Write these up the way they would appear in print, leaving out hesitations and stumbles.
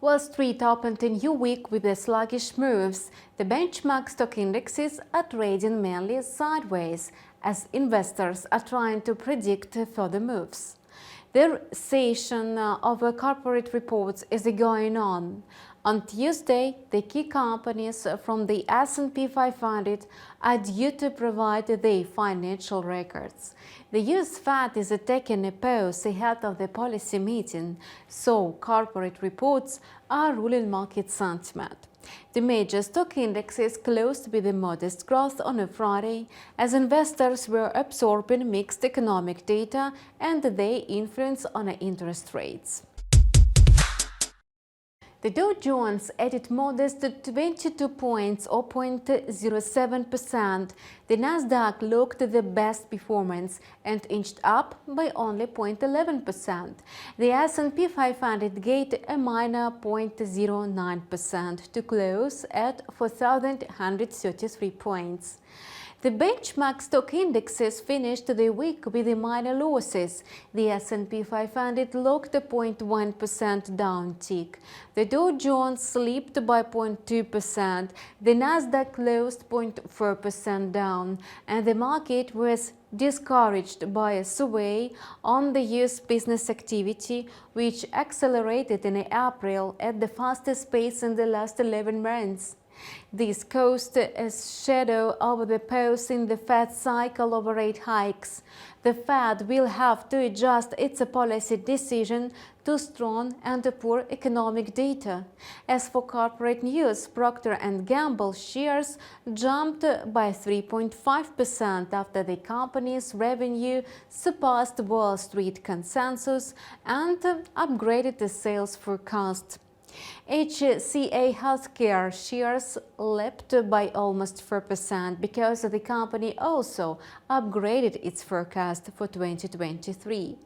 Wall Street opened a new week with the sluggish moves. The benchmark stock indexes are trading mainly sideways as investors are trying to predict further moves. The recession of corporate reports is going on. On Tuesday, the key companies from the S&P 500 are due to provide their financial records. The US Fed is taking a pause ahead of the policy meeting, so corporate reports are ruling market sentiment. The major stock indexes closed with a modest growth on a Friday, as investors were absorbing mixed economic data and their influence on interest rates. The Dow Jones added modest 22 points or 0.07%. The Nasdaq looked the best performance and inched up by only 0.11%. The S&P 500 gained a minor 0.09% to close at 4,133 points. The benchmark stock indexes finished the week with minor losses. The S&P 500 logged a 0.1% downtick. The Dow Jones slipped by 0.2%. The Nasdaq closed 0.4% down, and the market was discouraged by a survey on the US business activity, which accelerated in April at the fastest pace in the last 11 months. This caused a shadow over the pause in the Fed cycle of rate hikes. The Fed will have to adjust its policy decision to strong and poor economic data. As for corporate news, Procter & Gamble shares jumped by 3.5% after the company's revenue surpassed Wall Street consensus and upgraded the sales forecast. HCA Healthcare shares leapt by almost 4% because the company also upgraded its forecast for 2023.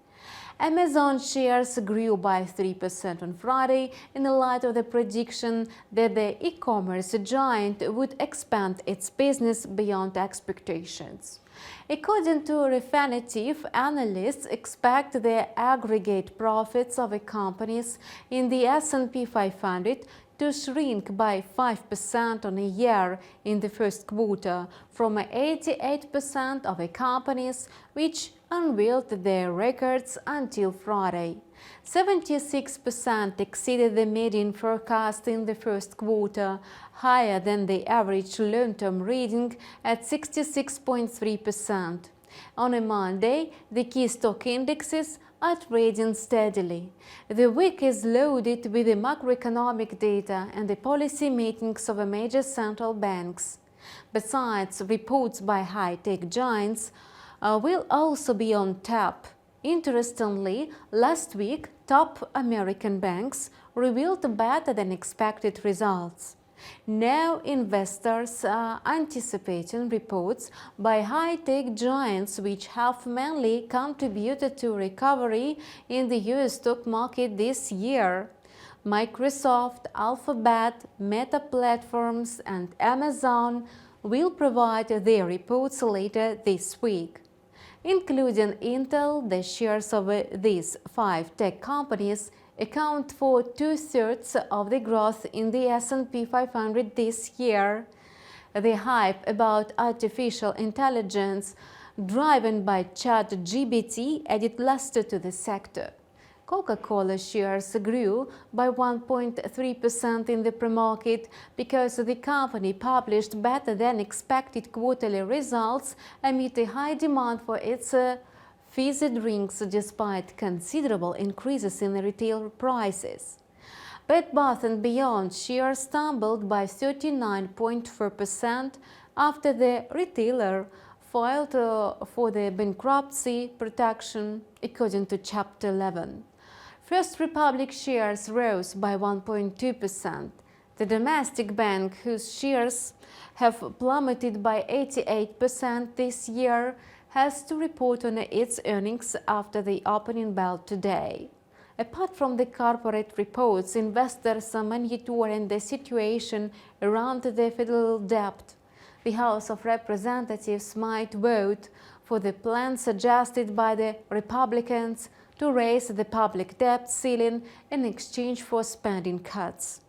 Amazon shares grew by 3% on Friday in the light of the prediction that the e-commerce giant would expand its business beyond expectations. According to Refinitiv, analysts expect the aggregate profits of the companies in the S&P 500 to shrink by 5% on a year in the first quarter, from 88% of the companies which unveiled their records until Friday. 76% exceeded the median forecast in the first quarter, higher than the average long-term reading at 66.3%. On a Monday, the key stock indexes are trading steadily. The week is loaded with the macroeconomic data and the policy meetings of major central banks. Besides, reports by high-tech giants will also be on tap. Interestingly, last week, top American banks revealed better than expected results. Now investors are anticipating reports by high-tech giants which have mainly contributed to recovery in the US stock market this year. Microsoft, Alphabet, Meta Platforms and Amazon will provide their reports later this week. Including Intel, the shares of these 5 tech companies account for 2/3 of the growth in the S&P 500 this year. The hype about artificial intelligence, driven by ChatGPT, added luster to the sector. Coca-Cola shares grew by 1.3% in the pre-market because the company published better than expected quarterly results amid a high demand for its fizzy drinks despite considerable increases in retail prices. Bed Bath & Beyond shares stumbled by 39.4% after the retailer filed for the bankruptcy protection, according to Chapter 11. First Republic shares rose by 1.2%. The domestic bank, whose shares have plummeted by 88% this year, has to report on its earnings after the opening bell today. Apart from the corporate reports, investors are monitoring the situation around the federal debt. The House of Representatives might vote for the plan suggested by the Republicans to raise the public debt ceiling in exchange for spending cuts.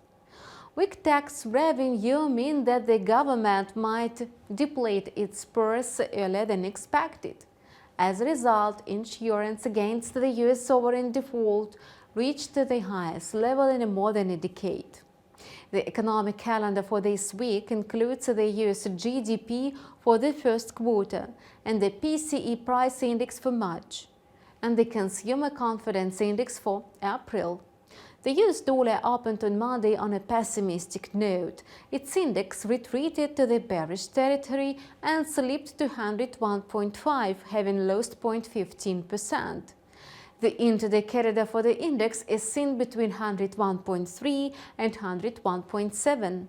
Weak tax revenue mean that the government might deplete its purse earlier than expected. As a result, insurance against the U.S. sovereign default reached the highest level in more than a decade. The economic calendar for this week includes the U.S. GDP for the first quarter and the PCE price index for March, and the Consumer Confidence Index for April. The US dollar opened on Monday on a pessimistic note. Its index retreated to the bearish territory and slipped to 101.5, having lost 0.15%. The intraday corridor for the index is seen between 101.3 and 101.7.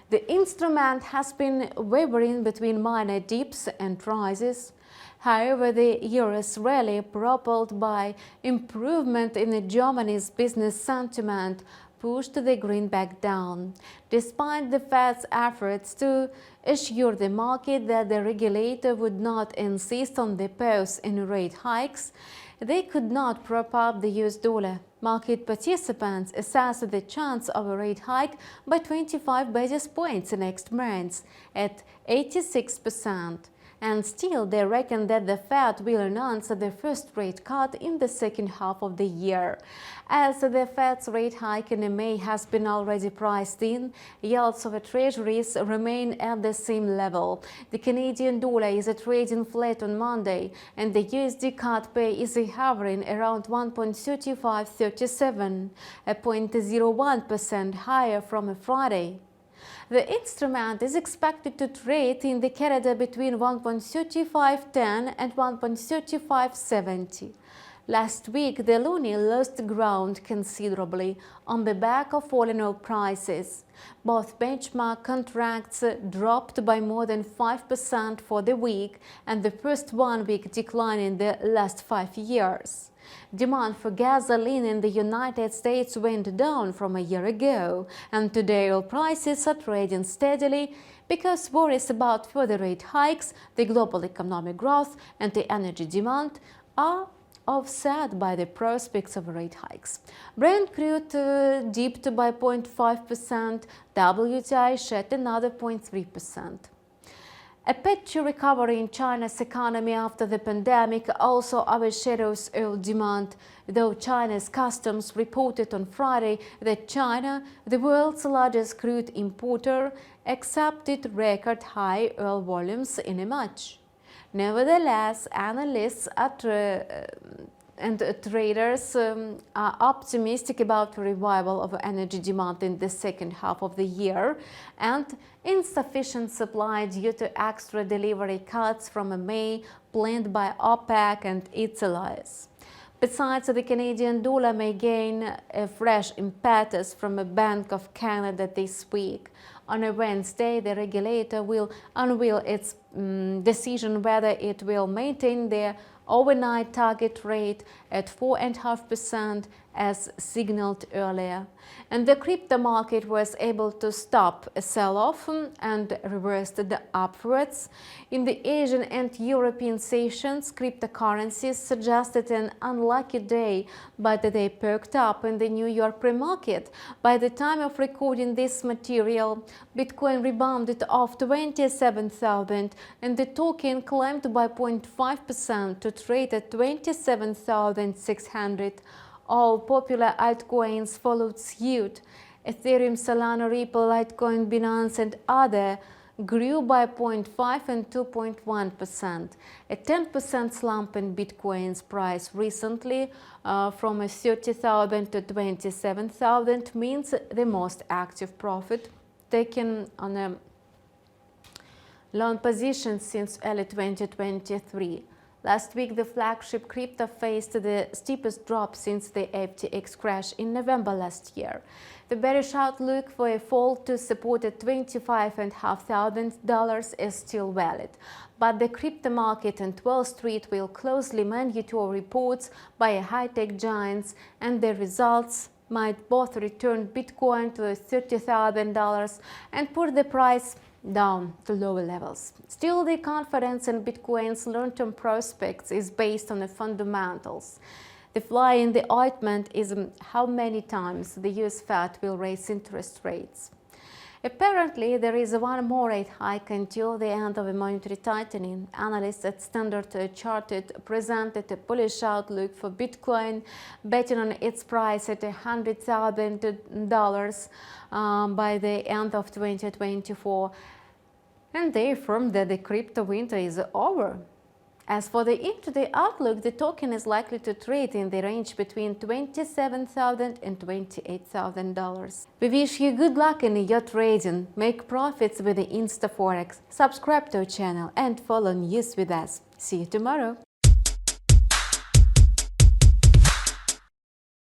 The instrument has been wavering between minor dips and rises. However, the euro's rally, propelled by improvement in Germany's business sentiment, pushed the greenback down. Despite the Fed's efforts to assure the market that the regulator would not insist on the pause in rate hikes, they could not prop up the US dollar. Market participants assess the chance of a rate hike by 25 basis points next month at 86%. And still, they reckon that the Fed will announce the first rate cut in the second half of the year. As the Fed's rate hike in May has been already priced in, yields of treasuries remain at the same level. The Canadian dollar is trading flat on Monday, and the USD cut pay is hovering around 1.3537, a 0.01% higher from Friday. The instrument is expected to trade in the corridor between 1.3510 and 1.3570. Last week, the loonie lost ground considerably on the back of falling oil prices. Both benchmark contracts dropped by more than 5% for the week, and the first one-week decline in the last 5 years. Demand for gasoline in the United States went down from a year ago, and today oil prices are trading steadily because worries about further rate hikes, the global economic growth, and the energy demand are offset by the prospects of rate hikes. Brent crude dipped by 0.5%, WTI shed another 0.3%. A patchy recovery in China's economy after the pandemic also overshadows oil demand, though China's customs reported on Friday that China, the world's largest crude importer, accepted record-high oil volumes in March. Nevertheless, analysts and traders are optimistic about the revival of energy demand in the second half of the year and insufficient supply due to extra delivery cuts from May planned by OPEC and its allies. Besides, the Canadian dollar may gain a fresh impetus from a Bank of Canada this week. On a Wednesday, the regulator will unveil its decision whether it will maintain the overnight target rate at 4.5% as signaled earlier. And the crypto market was able to stop a sell-off and reversed the upwards. In the Asian and European sessions, cryptocurrencies suggested an unlucky day, but they perked up in the New York pre-market. By the time of recording this material, Bitcoin rebounded off 27,000 and the token climbed by 0.5% to trade at 27,600. All popular altcoins followed suit. Ethereum, Solana, Ripple, Litecoin, Binance, and other grew by 0.5 and 2.1%. A 10% slump in Bitcoin's price recently from 30,000 to 27,000 means the most active profit taken on a long position since early 2023. Last week, the flagship crypto faced the steepest drop since the FTX crash in November last year. The bearish outlook for a fall to support at $25,500 is still valid, but the crypto market and Wall Street will closely monitor reports by high-tech giants, and their results might both return Bitcoin to $30,000 and put the price down to lower levels. Still, the confidence in Bitcoin's long-term prospects is based on the fundamentals. The fly in the ointment is how many times the US Fed will raise interest rates. Apparently, there is one more rate hike until the end of the monetary tightening. Analysts at Standard Chartered presented a bullish outlook for Bitcoin, betting on its price at $100,000 by the end of 2024. And they affirmed that the crypto winter is over. As for the intraday outlook, the token is likely to trade in the range between $27,000 and $28,000. We wish you good luck in your trading. Make profits with the InstaForex. Subscribe to our channel and follow news with us. See you tomorrow.